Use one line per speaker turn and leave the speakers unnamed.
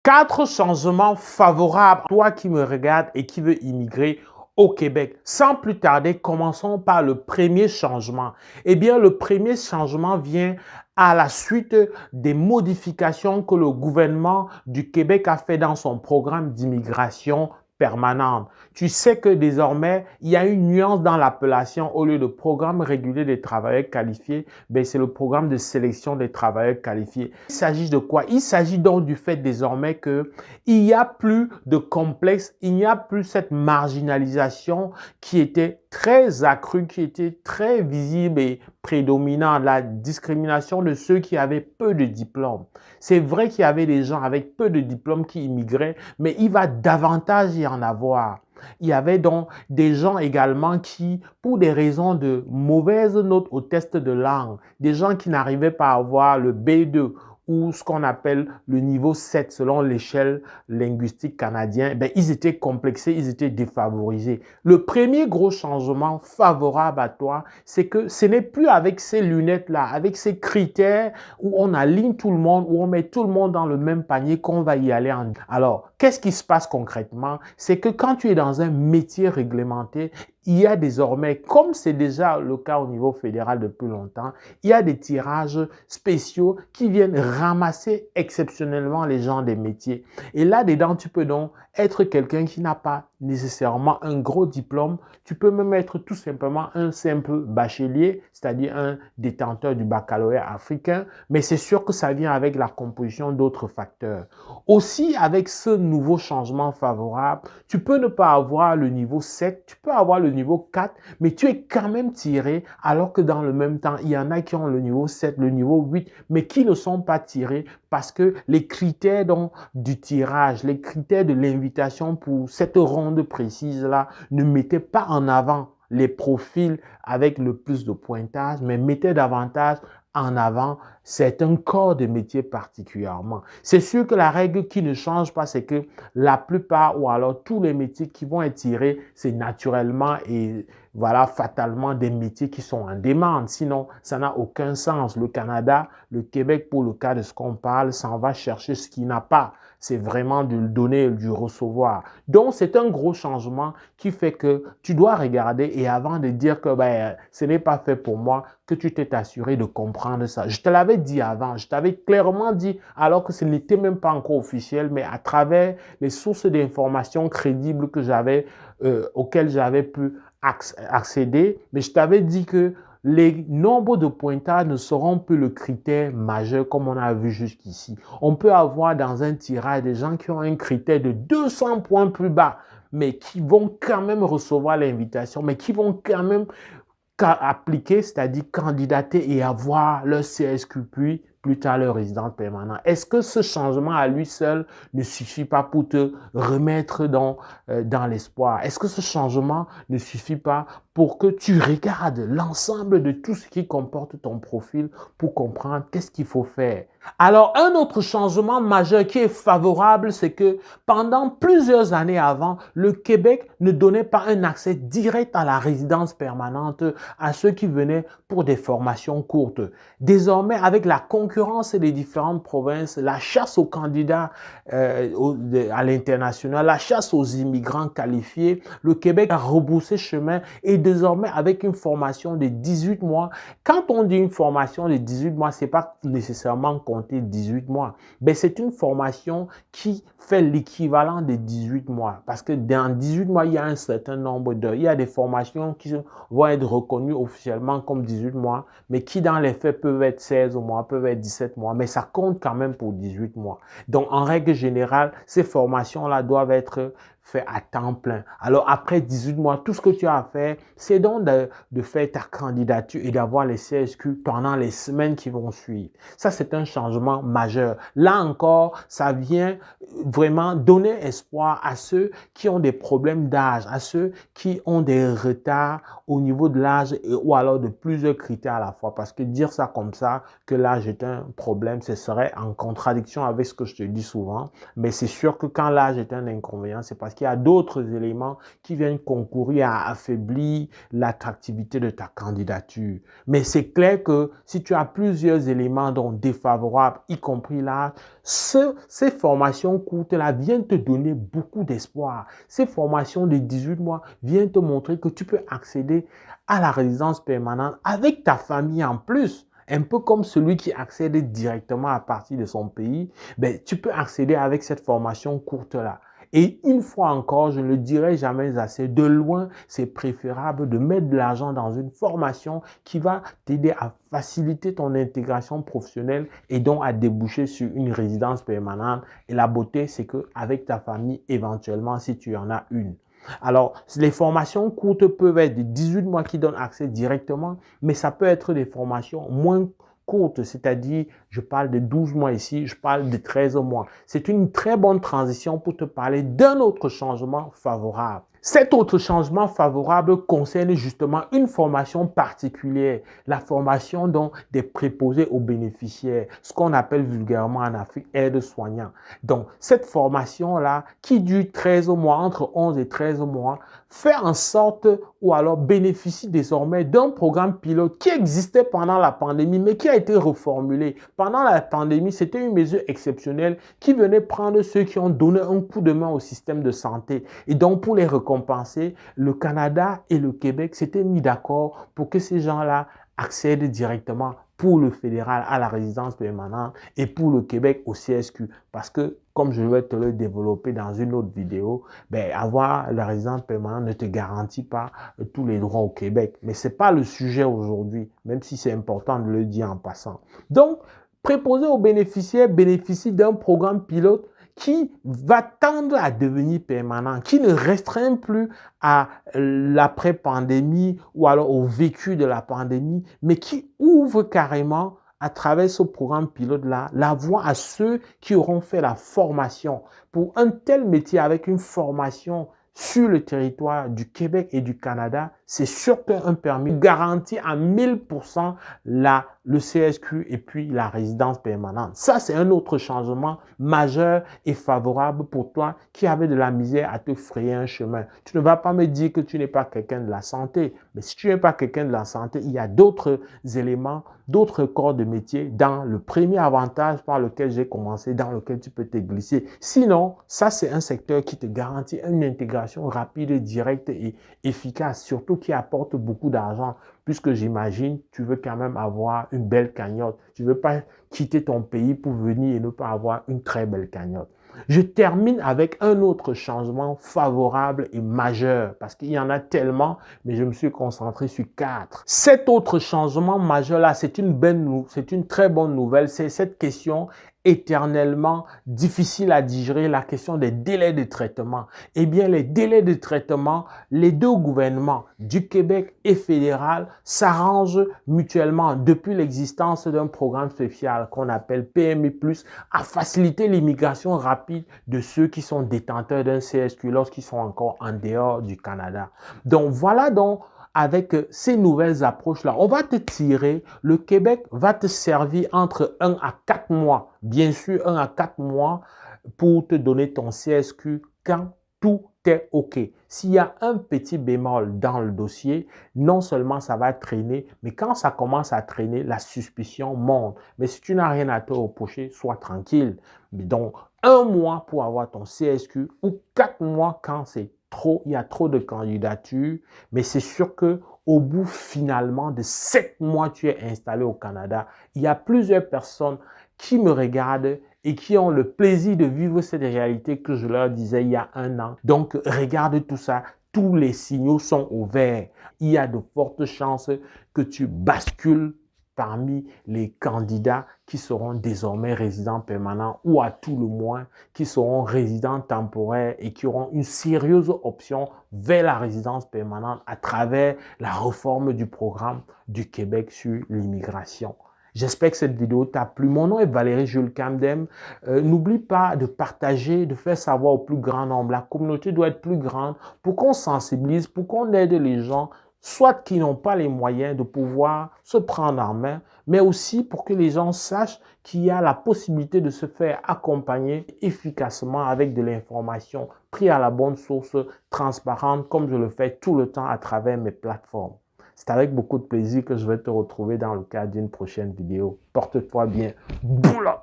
4 changements favorables à toi qui me regarde et qui veut immigrer au Québec. Sans plus tarder, commençons par le premier changement. Eh bien, le premier changement vient à la suite des modifications que le gouvernement du Québec a fait dans son programme d'immigration permanente. Tu sais que désormais, il y a une nuance dans l'appellation. Au lieu de programme régulier des travailleurs qualifiés, c'est le programme de sélection des travailleurs qualifiés. Il s'agit de quoi? Il s'agit donc du fait désormais qu'il n'y a plus de complexe, il n'y a plus cette marginalisation qui était très accrue, qui était très visible et prédominante, la discrimination de ceux qui avaient peu de diplômes. C'est vrai qu'il y avait des gens avec peu de diplômes qui immigraient, mais il va davantage y en avoir. Il y avait donc des gens également qui, pour des raisons de mauvaises notes au test de langue, des gens qui n'arrivaient pas à avoir le B2 ou ce qu'on appelle le niveau 7 selon l'échelle linguistique canadienne, ils étaient complexés, ils étaient défavorisés. Le premier gros changement favorable à toi, c'est que ce n'est plus avec ces lunettes-là, avec ces critères où on aligne tout le monde, où on met tout le monde dans le même panier qu'on va y aller. Alors, qu'est-ce qui se passe concrètement? C'est que quand tu es dans un métier réglementé, il y a désormais, comme c'est déjà le cas au niveau fédéral depuis longtemps, il y a des tirages spéciaux qui viennent ramasser exceptionnellement les gens des métiers. Et là-dedans, tu peux donc être quelqu'un qui n'a pas nécessairement un gros diplôme. Tu peux même être tout simplement un simple bachelier, c'est-à-dire un détenteur du baccalauréat africain, mais c'est sûr que ça vient avec la composition d'autres facteurs. Aussi, avec ce nouveau changement favorable, tu peux ne pas avoir le niveau 7, tu peux avoir le niveau 4, mais tu es quand même tiré, alors que dans le même temps, il y en a qui ont le niveau 7, le niveau 8, mais qui ne sont pas tirés parce que les critères donc, du tirage, les critères de l'invitation pour cette ronde précise-là ne mettaient pas en avant les profils avec le plus de pointage, mais mettaient davantage en avant certains corps de métier particulièrement. C'est sûr que la règle qui ne change pas, c'est que la plupart ou alors tous les métiers qui vont être tirés, c'est naturellement et voilà, fatalement des métiers qui sont en demande. Sinon, ça n'a aucun sens. Le Canada, le Québec, pour le cas de ce qu'on parle, s'en va chercher ce qui n'a pas. C'est vraiment du donner et du recevoir. Donc, c'est un gros changement qui fait que tu dois regarder et avant de dire que ce n'est pas fait pour moi, que tu t'es assuré de comprendre ça. Je te l'avais dit avant, je t'avais clairement dit, alors que ce n'était même pas encore officiel, mais à travers les sources d'informations crédibles que auxquelles j'avais pu accéder, mais je t'avais dit que les nombres de pointages ne seront plus le critère majeur comme on a vu jusqu'ici. On peut avoir dans un tirage des gens qui ont un critère de 200 points plus bas, mais qui vont quand même recevoir l'invitation, mais qui vont quand même appliquer, c'est-à-dire candidater et avoir leur CSQ puis plus tard leur résidence permanente. Est-ce que ce changement à lui seul ne suffit pas pour te remettre dans l'espoir? Est-ce que ce changement ne suffit pas pour que tu regardes l'ensemble de tout ce qui comporte ton profil pour comprendre qu'est-ce qu'il faut faire? Alors, un autre changement majeur qui est favorable, c'est que pendant plusieurs années avant, le Québec ne donnait pas un accès direct à la résidence permanente à ceux qui venaient pour des formations courtes. Désormais, avec la concurrence des différentes provinces, la chasse aux candidats à l'international, la chasse aux immigrants qualifiés, le Québec a rebroussé chemin et désormais avec une formation de 18 mois. Quand on dit une formation de 18 mois, ce n'est pas nécessairement compter 18 mois. C'est une formation qui fait l'équivalent de 18 mois. Parce que dans 18 mois, il y a un certain nombre d'heures. Il y a des formations qui vont être reconnues officiellement comme 18 mois, mais qui dans les faits peuvent être 16 mois, peuvent être 17 mois, mais ça compte quand même pour 18 mois. Donc, en règle générale, ces formations-là doivent être faites à temps plein. Alors, après 18 mois, tout ce que tu as à faire, c'est donc de faire ta candidature et d'avoir les CSQ pendant les semaines qui vont suivre. Ça, c'est un changement majeur. Là encore, ça vient vraiment donner espoir à ceux qui ont des problèmes d'âge, à ceux qui ont des retards au niveau de l'âge ou alors de plusieurs critères à la fois. Parce que dire ça comme ça, que l'âge est un problème, ce serait en contradiction avec ce que je te dis souvent. Mais c'est sûr que quand l'âge est un inconvénient, c'est parce qu'il qu'il y a d'autres éléments qui viennent concourir à affaiblir l'attractivité de ta candidature. Mais c'est clair que si tu as plusieurs éléments donc défavorables, y compris l'âge, ces formations courtes-là viennent te donner beaucoup d'espoir. Ces formations de 18 mois viennent te montrer que tu peux accéder à la résidence permanente avec ta famille en plus. Un peu comme celui qui accède directement à partir de son pays, ben, tu peux accéder avec cette formation courte-là. Et une fois encore, je ne le dirai jamais assez, de loin, c'est préférable de mettre de l'argent dans une formation qui va t'aider à faciliter ton intégration professionnelle et donc à déboucher sur une résidence permanente. Et la beauté, c'est qu'avec ta famille, éventuellement, si tu en as une. Alors, les formations courtes peuvent être de 18 mois qui donnent accès directement, mais ça peut être des formations moins courtes, c'est-à-dire, je parle de 12 mois ici, je parle de 13 mois. C'est une très bonne transition pour te parler d'un autre changement favorable. Cet autre changement favorable concerne justement une formation particulière, la formation donc des préposés aux bénéficiaires, ce qu'on appelle vulgairement en Afrique aide-soignant. Donc, cette formation-là, qui dure 13 mois, entre 11 et 13 mois, fait en sorte ou alors bénéficie désormais d'un programme pilote qui existait pendant la pandémie, mais qui a été reformulé. Pendant la pandémie, c'était une mesure exceptionnelle qui venait prendre ceux qui ont donné un coup de main au système de santé. Et donc, pour les récompenser, le Canada et le Québec s'étaient mis d'accord pour que ces gens-là accèdent directement pour le fédéral à la résidence permanente et pour le Québec au CSQ. Parce que, comme je vais te le développer dans une autre vidéo, ben, avoir la résidence permanente ne te garantit pas tous les droits au Québec. Mais ce n'est pas le sujet aujourd'hui, même si c'est important de le dire en passant. Donc, préposé aux bénéficiaires bénéficie d'un programme pilote qui va tendre à devenir permanent, qui ne restreint plus à l'après-pandémie ou alors au vécu de la pandémie, mais qui ouvre carrément à travers ce programme pilote-là, la voie à ceux qui auront fait la formation pour un tel métier avec une formation sur le territoire du Québec et du Canada. C'est sûr qu'un permis garantit à 1000% le CSQ et puis la résidence permanente. Ça, c'est un autre changement majeur et favorable pour toi qui avait de la misère à te frayer un chemin. Tu ne vas pas me dire que tu n'es pas quelqu'un de la santé, mais si tu n'es pas quelqu'un de la santé, il y a d'autres éléments, d'autres corps de métier dans le premier avantage par lequel j'ai commencé, dans lequel tu peux te glisser. Sinon, ça, c'est un secteur qui te garantit une intégration rapide, directe et efficace, surtout qui apporte beaucoup d'argent, puisque j'imagine, tu veux quand même avoir une belle cagnotte. Tu ne veux pas quitter ton pays pour venir et ne pas avoir une très belle cagnotte. Je termine avec un autre changement favorable et majeur, parce qu'il y en a tellement, mais je me suis concentré sur 4. Cet autre changement majeur-là, c'est une très bonne nouvelle, c'est cette question éternellement difficile à digérer, la question des délais de traitement. Eh bien, les délais de traitement, les deux gouvernements du Québec et fédéral s'arrangent mutuellement depuis l'existence d'un programme spécial qu'on appelle PMI+, à faciliter l'immigration rapide de ceux qui sont détenteurs d'un CSQ lorsqu'ils sont encore en dehors du Canada. Donc, voilà donc avec ces nouvelles approches-là, on va te tirer, le Québec va te servir entre 1 à 4 mois, bien sûr 1 à 4 mois pour te donner ton CSQ quand tout est OK. S'il y a un petit bémol dans le dossier, non seulement ça va traîner, mais quand ça commence à traîner, la suspicion monte. Mais si tu n'as rien à te reprocher, sois tranquille. Mais donc, 1 mois pour avoir ton CSQ ou 4 mois quand c'est trop, il y a trop de candidatures, mais c'est sûr que au bout finalement de 7 mois, tu es installé au Canada. Il y a plusieurs personnes qui me regardent et qui ont le plaisir de vivre cette réalité que je leur disais il y a 1 an. Donc, regarde tout ça. Tous les signaux sont au vert. Il y a de fortes chances que tu bascules parmi les candidats qui seront désormais résidents permanents ou à tout le moins qui seront résidents temporaires et qui auront une sérieuse option vers la résidence permanente à travers la réforme du programme du Québec sur l'immigration. J'espère que cette vidéo t'a plu. Mon nom est Valérie Jules Camdem. N'oublie pas de partager, de faire savoir au plus grand nombre. La communauté doit être plus grande pour qu'on sensibilise, pour qu'on aide les gens soit qui n'ont pas les moyens de pouvoir se prendre en main, mais aussi pour que les gens sachent qu'il y a la possibilité de se faire accompagner efficacement avec de l'information prise à la bonne source, transparente, comme je le fais tout le temps à travers mes plateformes. C'est avec beaucoup de plaisir que je vais te retrouver dans le cadre d'une prochaine vidéo. Porte-toi bien. Boula!